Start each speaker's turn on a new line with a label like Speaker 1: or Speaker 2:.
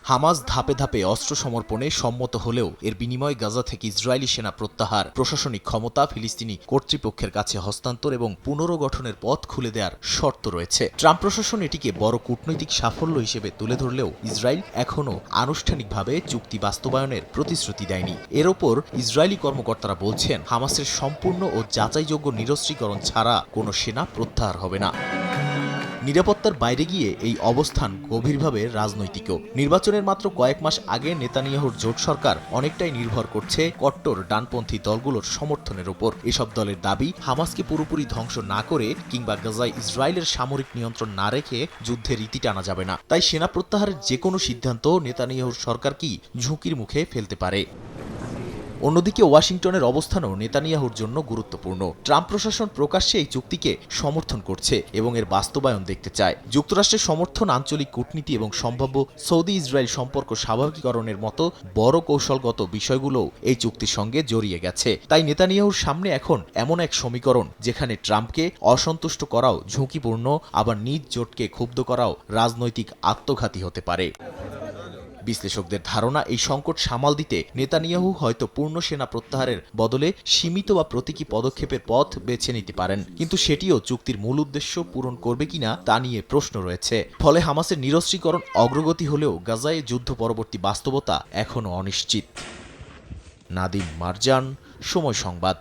Speaker 1: Hamas ধাপে ধাপে অস্ত্র সমর্পণে সম্মত হলেও এর বিনিময়ে গাজা থেকে ইসরায়েলি সেনা প্রত্যাহার, প্রশাসনিক ক্ষমতা ফিলিস্তিনি কর্তৃপক্ষের কাছে হস্তান্তর এবং পুনর্গঠনের পথ খুলে দেওয়ার শর্ত রয়েছে। ট্রাম্প প্রশাসন এটিকে বড় কূটনৈতিক সাফল্য হিসেবে তুলে ধরলেও ইসরায়েল এখনও আনুষ্ঠানিকভাবে চুক্তি বাস্তবায়নের প্রতিশ্রুতি দেয়নি। এর ওপর ইসরায়েলি কর্মকর্তারা বলছেন, হামাসের সম্পূর্ণ ও যাচাইযোগ্য নিরস্ত্রীকরণ ছাড়া কোনো সেনা প্রত্যাহার হবে না। নিরাপত্তার বাইরে গিয়ে এই অবস্থান গভীরভাবে রাজনৈতিকও। নির্বাচনের মাত্র কয়েক মাস আগে নেতানিয়াহুর জোট সরকার অনেকটাই নির্ভর করছে কট্টর ডানপন্থী দলগুলোর সমর্থনের ওপর। এসব দলের দাবি, হামাসকে পুরোপুরি ধ্বংস না করে কিংবা গাজায় ইসরায়েলের সামরিক নিয়ন্ত্রণ না রেখে যুদ্ধের রীতি টানা যাবে না। তাই সেনা প্রত্যাহারের যে কোনো সিদ্ধান্ত নেতানিয়াহুর সরকারকেই ঝুঁকির মুখে ফেলতে পারে। অন্যদিকে ওয়াশিংটনের অবস্থানও নেতানিয়াহুর জন্য গুরুত্বপূর্ণ। ট্রাম্প প্রশাসন প্রকাশ্যে এই চুক্তিকে সমর্থন করছে এবং এর বাস্তবায়ন দেখতে চায়। যুক্তরাষ্ট্রের সমর্থন, আঞ্চলিক কূটনীতি এবং সম্ভাব্য সৌদি ইসরায়েল সম্পর্ক স্বাভাবিকীকরণের মতো বড় কৌশলগত বিষয়গুলোও এই চুক্তির সঙ্গে জড়িয়ে গেছে। তাই নেতানিয়াহুর সামনে এখন এমন এক সমীকরণ, যেখানে ট্রাম্পকে অসন্তুষ্ট করাও ঝুঁকিপূর্ণ, আবার নিজ জোটকে ক্ষুব্ধ করাও রাজনৈতিক আত্মঘাতী হতে পারে। বিশ্লেষকদের ধারণা, এই সংকট সামাল দিতে নেতানিয়াহু হয়তো পূর্ণ সেনা প্রত্যাহারের বদলে সীমিত বা প্রতীকী পদক্ষেপের পথ বেছে নিতে পারেন, কিন্তু সেটিও চুক্তির মূল উদ্দেশ্য পূরণ করবে কিনা তা নিয়ে প্রশ্ন রয়েছে। ফলে হামাসের নিরস্ত্রীকরণ অগ্রগতি হলেও গাজায় যুদ্ধ পরবর্তী বাস্তবতা এখনও অনিশ্চিত। নাদিম মারজান, সময় সংবাদ।